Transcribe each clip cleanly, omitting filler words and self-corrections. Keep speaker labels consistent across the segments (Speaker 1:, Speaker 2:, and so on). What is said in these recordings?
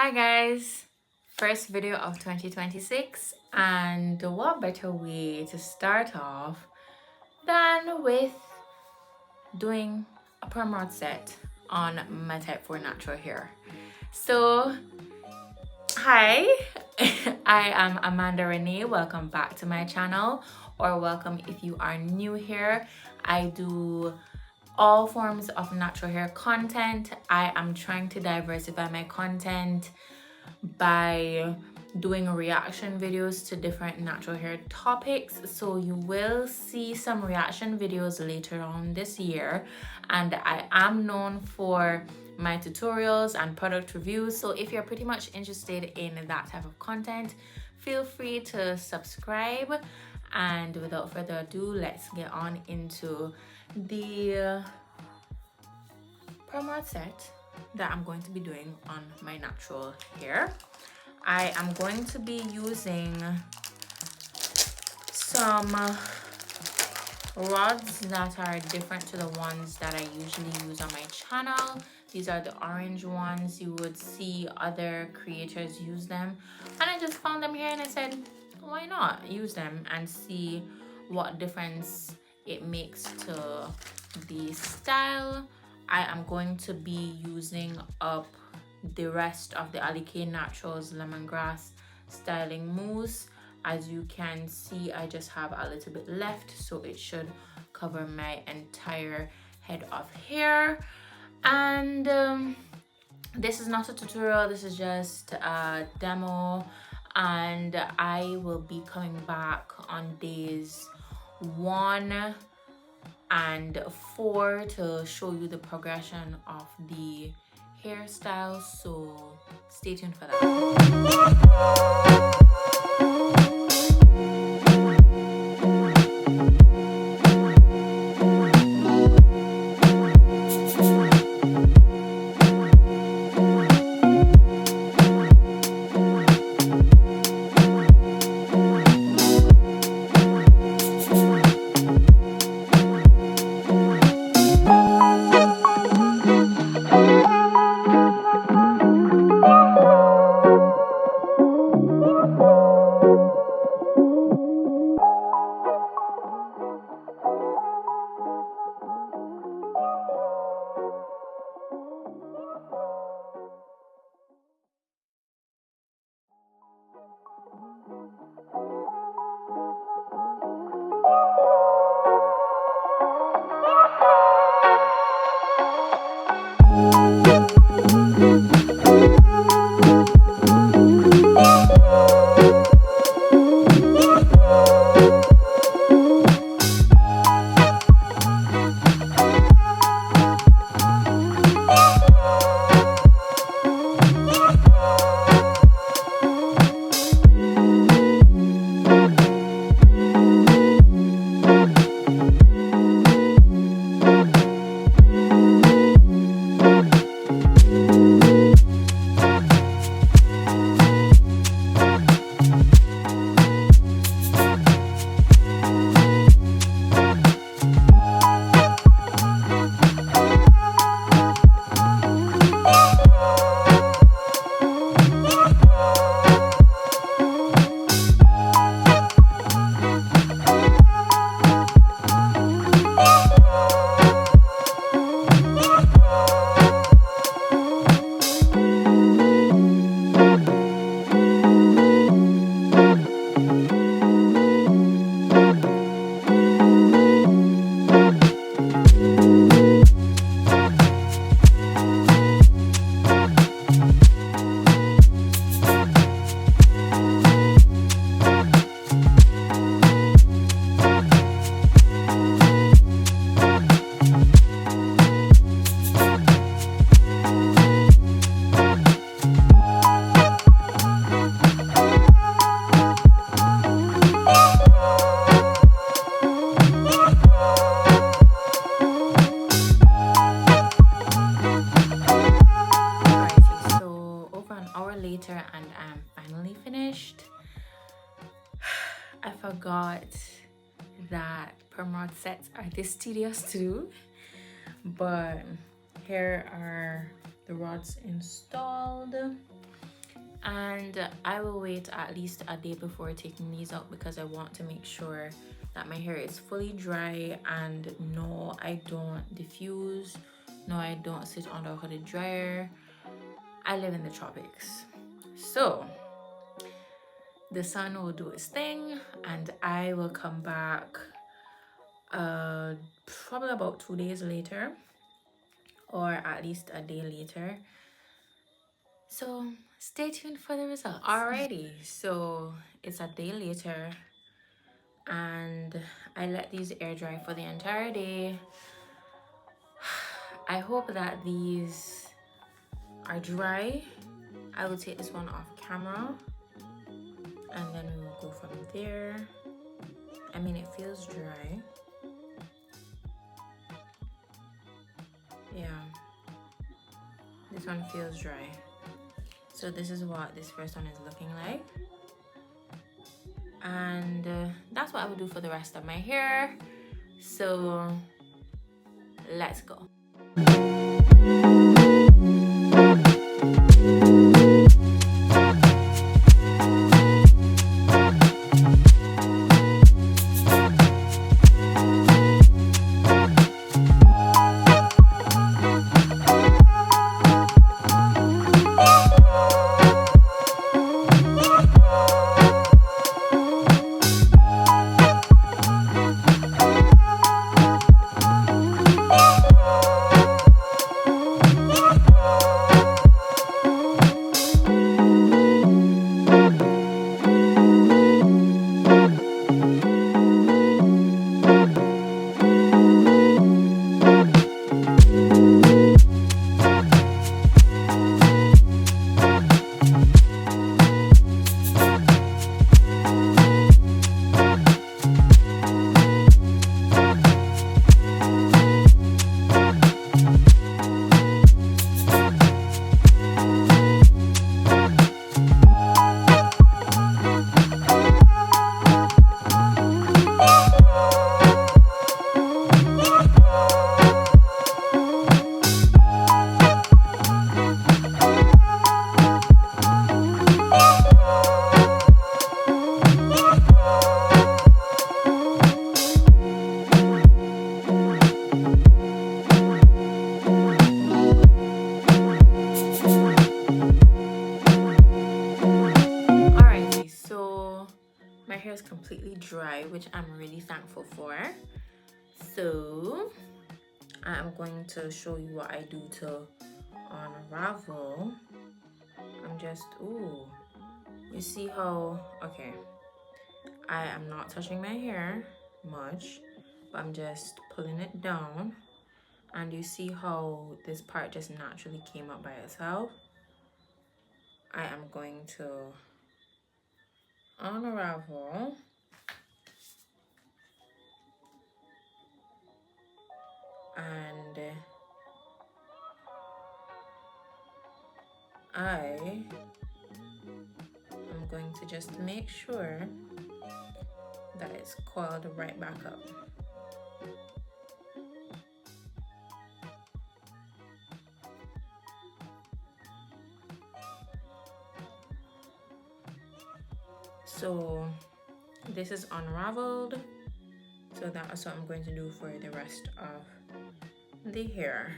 Speaker 1: Hi guys, first video of 2026, and what better way to start off than with doing a perm rod set on my type 4 natural hair. So hi, I am Amanda Renee. Welcome back to my channel, or welcome if you are new here. I do all forms of natural hair content. I am trying to diversify my content by doing reaction videos to different natural hair topics. So you will see some reaction videos later on this year, and I am known for my tutorials and product reviews. So if you're pretty much interested in that type of content, feel free to subscribe. And without further ado, let's get on into the perm rod set that I'm going to be doing on my natural hair. I am going to be using some rods that are different to the ones that I usually use on my channel. These are the orange ones. You would see other creators use them, and I just found them here and I said, why not use them and see what difference it makes to the style. I am going to be using up the rest of the Alikay Naturals Lemongrass styling mousse. As you can see, I just have a little bit left, so it should cover my entire head of hair. And this is not a tutorial, this is just a demo, and I will be coming back on days 1 and 4 to show you the progression of the hairstyle, so stay tuned for that. Later, and I'm finally finished. I forgot that perm rod sets are this tedious to do, but here are the rods installed. And I will wait at least a day before taking these out because I want to make sure that my hair is fully dry. And no, I don't diffuse. No, I don't sit under a hooded dryer. I live in the tropics. So the sun will do its thing and I will come back probably about 2 days later, or at least a day later. So stay tuned for the results. Alrighty, so it's a day later and I let these air dry for the entire day. I hope that these are dry. I will take this one off camera and then we will go from there. I mean, it feels dry. Yeah, this one feels dry. So this is what this first one is looking like. And that's what I will do for the rest of my hair. So let's go. Completely dry, which I'm really thankful for. So I'm going to show you what I do to unravel. I'm just, ooh, you see how, okay, I am not touching my hair much, but I'm just pulling it down, and you see how this part just naturally came up by itself. I am going to unravel. And I am going to just make sure that it's coiled right back up. So this is unraveled. So that's what I'm going to do for the rest of the hair.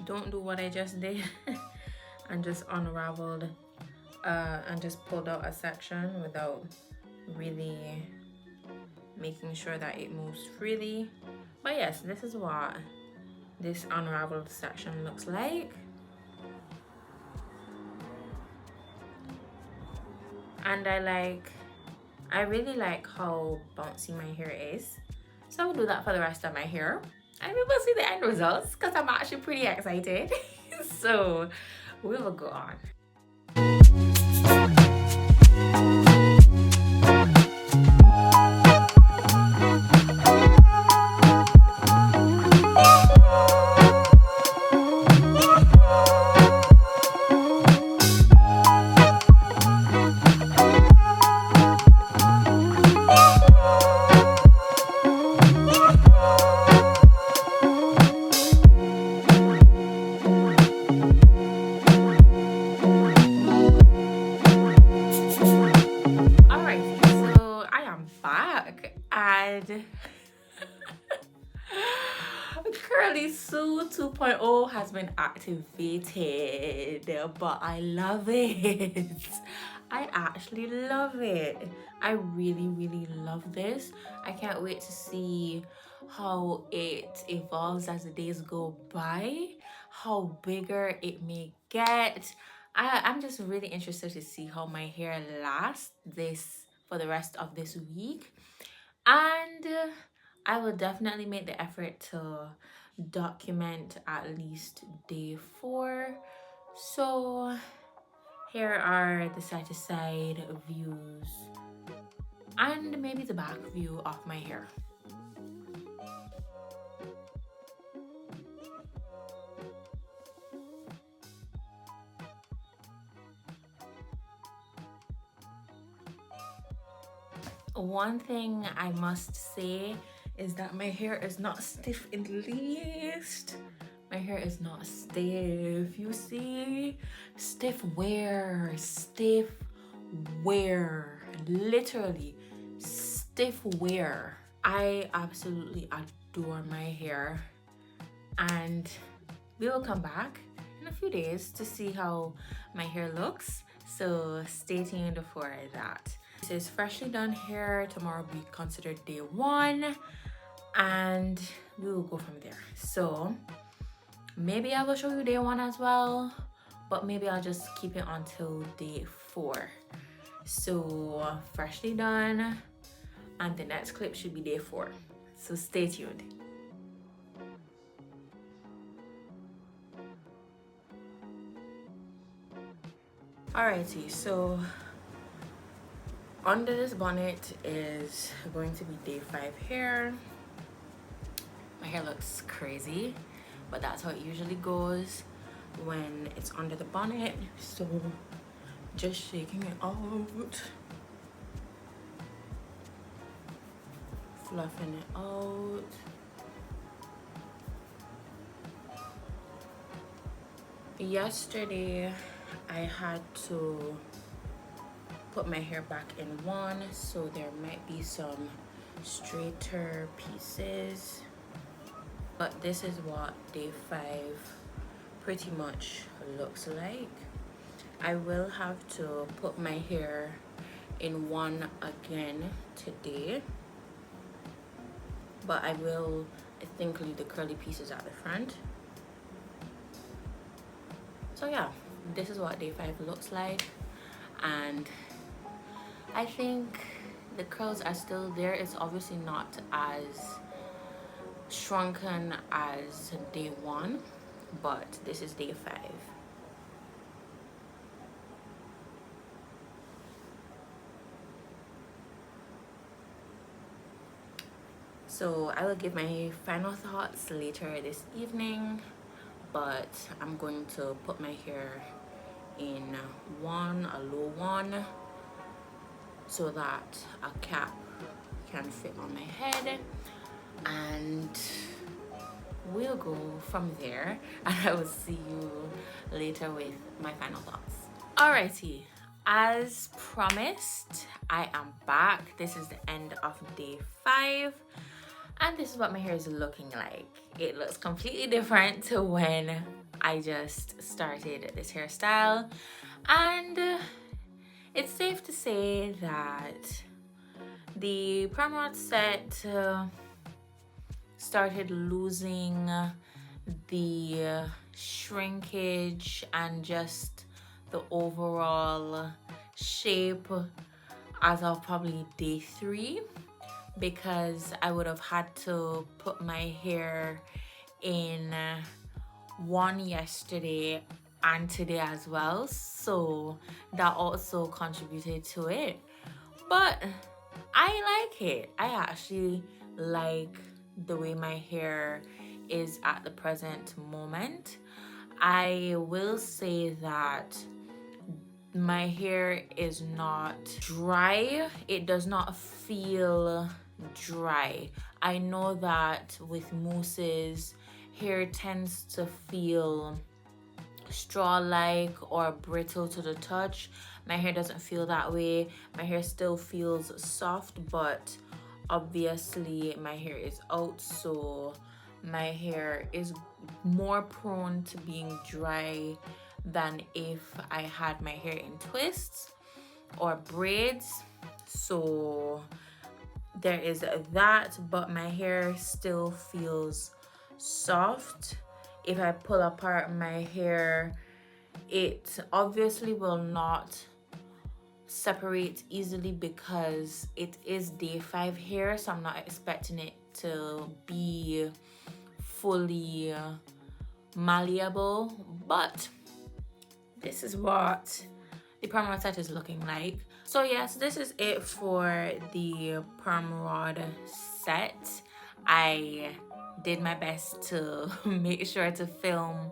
Speaker 1: Don't do what I just did and just unraveled and just pulled out a section without really making sure that it moves freely. But yes, this is what this unraveled section looks like. And I really like how bouncy my hair is. So I'll do that for the rest of my hair. And we will see the end results because I'm actually pretty excited. So we will go on. and Curly Sue 2.0 has been activated, but I love it. I actually love it. I really love this. I can't wait to see how it evolves as the days go by, how bigger it may get. I'm just really interested to see how my hair lasts this for the rest of this week, and I will definitely make the effort to document at least day 4. So here are the side to side views and maybe the back view of my hair. One thing I must say is that my hair is not stiff in the least. My hair is not stiff, you see? Stiff where? Stiff where? Literally, stiff where? I absolutely adore my hair, and we will come back in a few days to see how my hair looks, so stay tuned for that. This is freshly done hair. Tomorrow will be considered day 1, and we will go from there. So maybe I will show you day 1 as well, but maybe I'll just keep it until day 4. So freshly done, and the next clip should be day 4. So stay tuned. Alrighty, so under this bonnet is going to be day 5 hair. My hair looks crazy, but that's how it usually goes when it's under the bonnet. So just shaking it out, fluffing it out. Yesterday I had to put my hair back in one, so there might be some straighter pieces, but this is what day 5 pretty much looks like. I will have to put my hair in one again today, but I will, I think, leave the curly pieces at the front. So yeah, this is what day 5 looks like, and I think the curls are still there. It's obviously not as shrunken as day 1, but this is day 5. So I will give my final thoughts later this evening, but I'm going to put my hair in one, a low one, so that a cap can fit on my head, and we'll go from there, and I will see you later with my final thoughts. Alrighty, as promised, I am back. This is the end of day 5, and this is what my hair is looking like. It looks completely different to when I just started this hairstyle, and it's safe to say that the perm set started losing the shrinkage and just the overall shape as of probably day 3, because I would have had to put my hair in one yesterday and today as well, so that also contributed to it. But I like it. I actually like the way my hair is at the present moment. I will say that my hair is not dry. It does not feel dry. I know that with mousses, hair tends to feel straw-like or brittle to the touch. My hair doesn't feel that way. My hair still feels soft, but obviously my hair is out, so my hair is more prone to being dry than if I had my hair in twists or braids. So there is that, but my hair still feels soft. If I pull apart my hair, it obviously will not separate easily because it is day 5 hair, so I'm not expecting it to be fully malleable. But this is what the perm rod set is looking like. So yes, this is it for the perm rod set. I did my best to make sure to film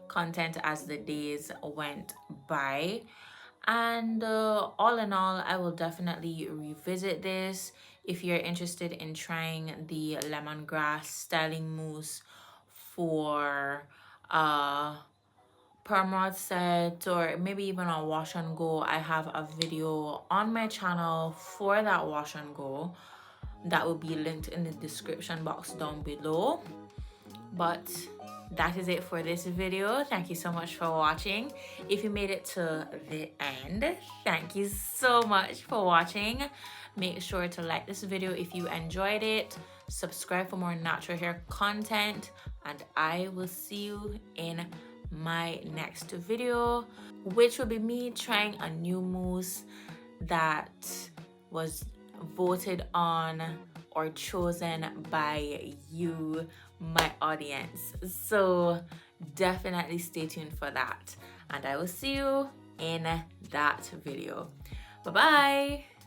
Speaker 1: content as the days went by, and all in all, I will definitely revisit this. If you're interested in trying the lemongrass styling mousse for perm rod set, or maybe even a wash and go, I have a video on my channel for that wash and go that will be linked in the description box down below. But that is it for this video. Thank you so much for watching. If you made it to the end, thank you so much for watching. Make sure to like this video if you enjoyed it, subscribe for more natural hair content, and I will see you in my next video, which will be me trying a new mousse that was voted on or chosen by you, my audience. So definitely stay tuned for that, and I will see you in that video. Bye bye.